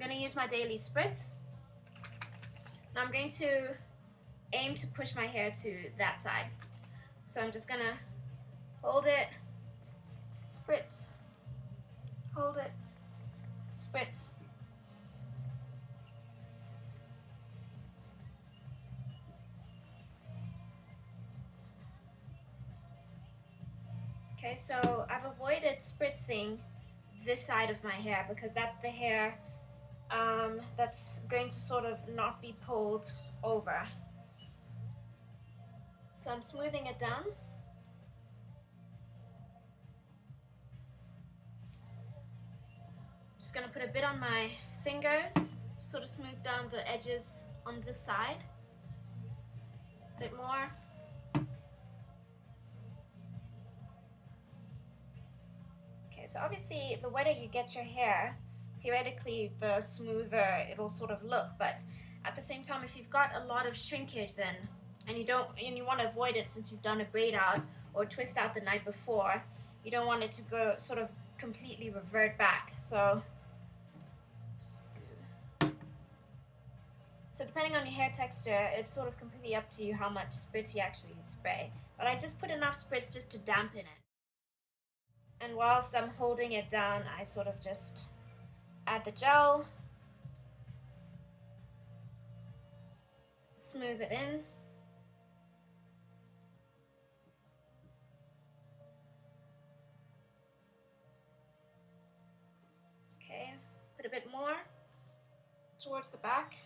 going to use my daily spritz. Now I'm going to aim to push my hair to that side. So I'm just going to hold it, spritz, hold it, spritz. Okay, so I've avoided spritzing this side of my hair because that's the hair that's going to sort of not be pulled over. So I'm smoothing it down. Just going to put a bit on my fingers, sort of smooth down the edges on this side. A bit more. Okay, so obviously the wetter you get your hair, theoretically the smoother it'll sort of look, but at the same time, if you've got a lot of shrinkage then, and you want to avoid it since you've done a braid out or twist out the night before, you don't want it to go sort of completely revert back. So depending on your hair texture, it's sort of completely up to you how much spritz you actually spray. But I just put enough spritz just to dampen it. And whilst I'm holding it down, I sort of just add the gel, smooth it in. Okay, put a bit more towards the back.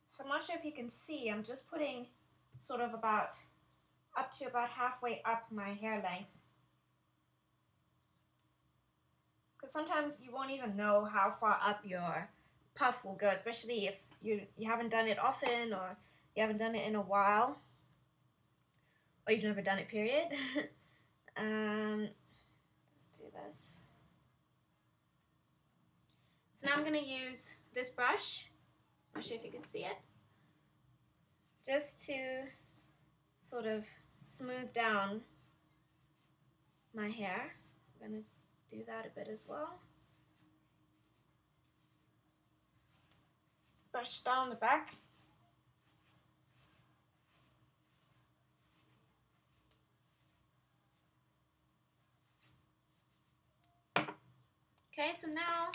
So I'm not sure if you can see, I'm just putting sort of up to about halfway up my hair length. Because sometimes you won't even know how far up your puff will go, especially if you haven't done it often or you haven't done it in a while. Or you've never done it, period. Let's do this. So now I'm going to use this brush. I'm not sure if you can see it. Just to sort of smooth down my hair. I'm going to do that a bit as well. Brush down the back. Okay, so now,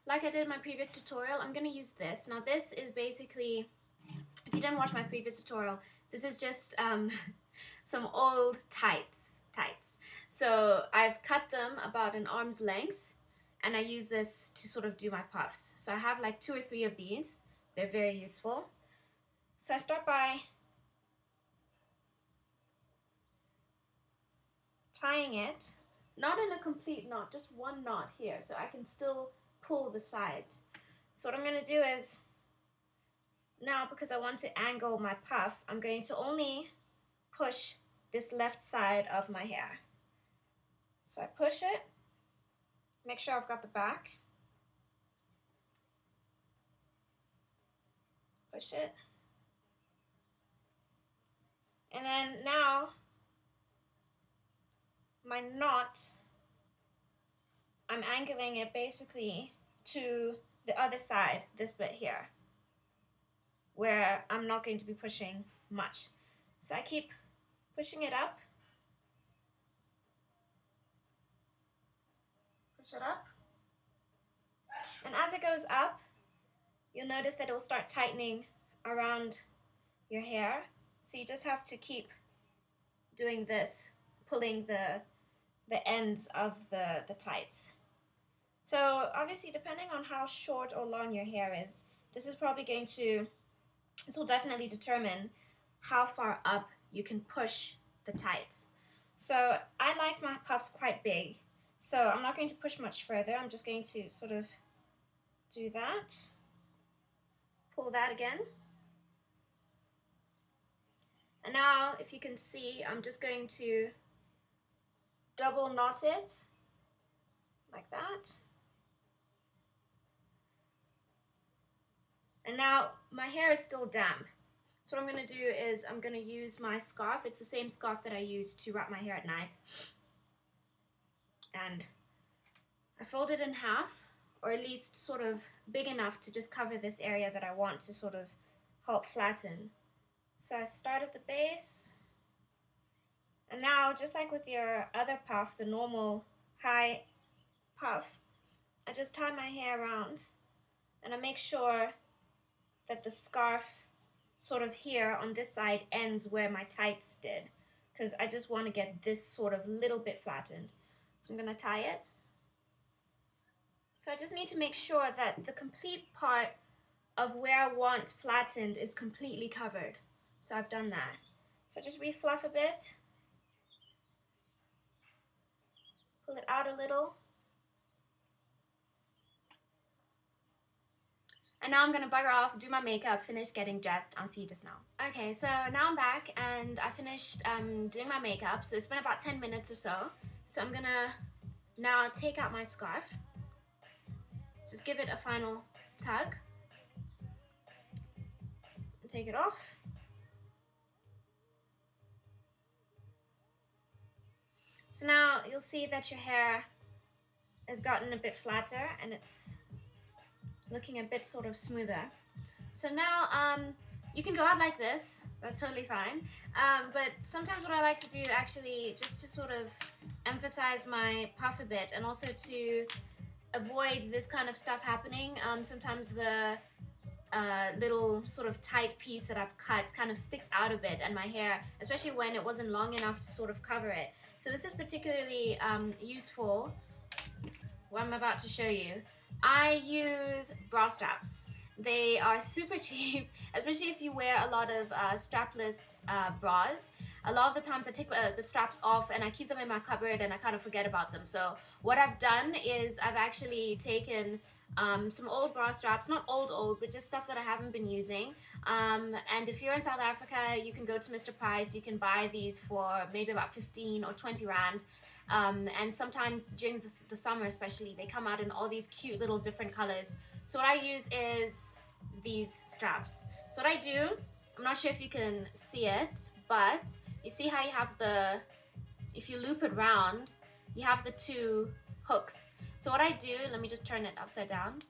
like I did in my previous tutorial, I'm going to use this. Now this is basically, if you didn't watch my previous tutorial, this is just some old tights. So I've cut them about an arm's length, and I use this to sort of do my puffs. So I have like 2 or 3 of these. They're very useful. So I start by tying it, not in a complete knot, just one knot here, so I can still pull the sides. So what I'm going to do is, now because I want to angle my puff, I'm going to only push this left side of my hair. So I push it, make sure I've got the back, push it, and then now my knot, I'm angling it basically to the other side, this bit here, where I'm not going to be pushing much. So I keep pushing it up, push it up, and as it goes up, you'll notice that it will start tightening around your hair. So you just have to keep doing this, pulling the ends of the tights. So obviously, depending on how short or long your hair is, this will definitely determine how far up you can push the tights. So I like my puffs quite big, so I'm not going to push much further. I'm just going to sort of do that, pull that again. And now, if you can see, I'm just going to double knot it, like that. And now, my hair is still damp. So what I'm going to do is I'm going to use my scarf. It's the same scarf that I use to wrap my hair at night. And I fold it in half, or at least sort of big enough to just cover this area that I want to sort of help flatten. So I start at the base. And now, just like with your other puff, the normal high puff, I just tie my hair around and I make sure that the scarf sort of here on this side ends where my tights did, because I just want to get this sort of little bit flattened. So I'm going to tie it. So I just need to make sure that the complete part of where I want flattened is completely covered. So I've done that. So just refluff a bit. Pull it out a little. And now I'm going to bugger off, do my makeup, finish getting dressed. I'll see you just now. Okay, so now I'm back and I finished doing my makeup. So it's been about 10 minutes or so. So I'm going to now take out my scarf. Just give it a final tug. And take it off. So now you'll see that your hair has gotten a bit flatter and it's looking a bit sort of smoother. So now you can go out like this, that's totally fine. But sometimes what I like to do actually, just to sort of emphasize my puff a bit and also to avoid this kind of stuff happening, sometimes the little sort of tight piece that I've cut kind of sticks out a bit and my hair, especially when it wasn't long enough to sort of cover it. So this is particularly useful, what I'm about to show you. I use bra straps. They are super cheap, especially if you wear a lot of strapless bras. A lot of the times I take the straps off and I keep them in my cupboard and I kind of forget about them. So what I've done is I've actually taken some old bra straps, not old, but just stuff that I haven't been using. And if you're in South Africa, you can go to Mr. Price. You can buy these for maybe about 15 or 20 rand. And sometimes during the summer especially, they come out in all these cute little different colors. So what I use is these straps. So what I do, I'm not sure if you can see it, but you see how you have if you loop it round, you have the two hooks. So what I do, let me just turn it upside down.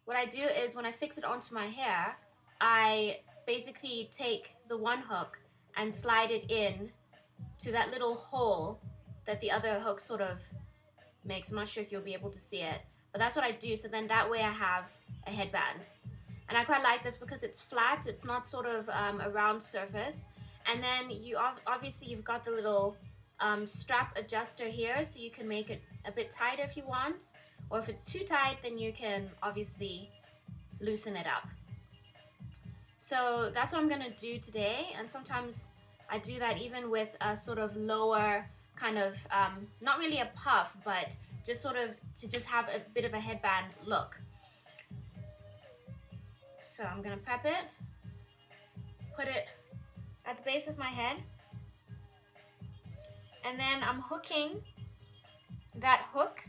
What I do is when I fix it onto my hair, I basically take the one hook and slide it in to that little hole that the other hook sort of makes. I'm not sure if you'll be able to see it, but that's what I do. So then that way I have a headband. And I quite like this because it's flat, it's not sort of a round surface. And then you obviously you've got the little strap adjuster here, so you can make it a bit tighter if you want, or if it's too tight then you can obviously loosen it up. So that's what I'm gonna do today, and sometimes I do that even with a sort of lower kind of, not really a puff, but just sort of to just have a bit of a headband look. So I'm gonna prep it, put it at the base of my head, and then I'm hooking that hook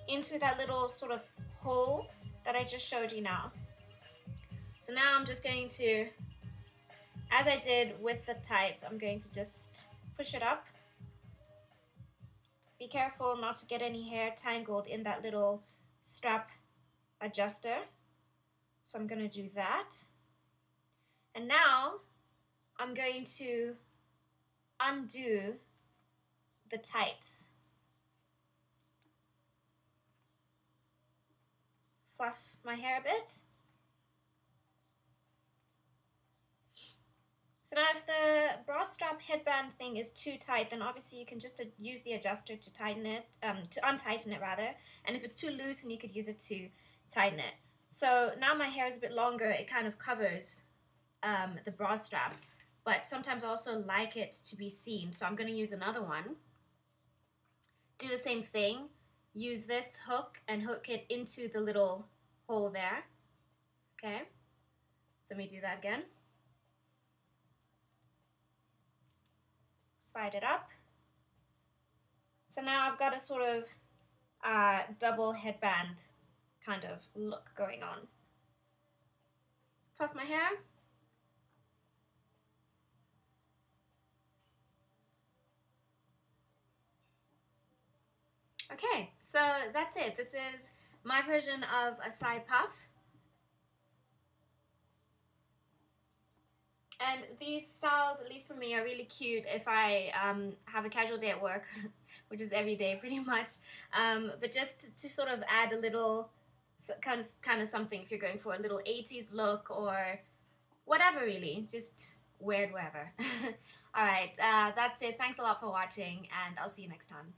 into that little sort of hole that I just showed you now. So now I'm just going to, as I did with the tights, I'm going to just push it up. Be careful not to get any hair tangled in that little strap adjuster. So I'm going to do that. And now I'm going to undo the tights. Fluff my hair a bit. So now if the bra strap headband thing is too tight, then obviously you can just use the adjuster to tighten it, to untighten it rather. And if it's too loose, then you could use it to tighten it. So now my hair is a bit longer, it kind of covers the bra strap. But sometimes I also like it to be seen, so I'm going to use another one. Do the same thing. Use this hook and hook it into the little hole there. Okay, so let me do that again. Slide it up. So now I've got a sort of double headband kind of look going on. Fluff my hair. Okay, so that's it. This is my version of a side puff. And these styles, at least for me, are really cute if I have a casual day at work, which is every day pretty much. But just to sort of add a little kind of something if you're going for a little 80s look or whatever, really. Just wear it wherever. All right, that's it. Thanks a lot for watching, and I'll see you next time.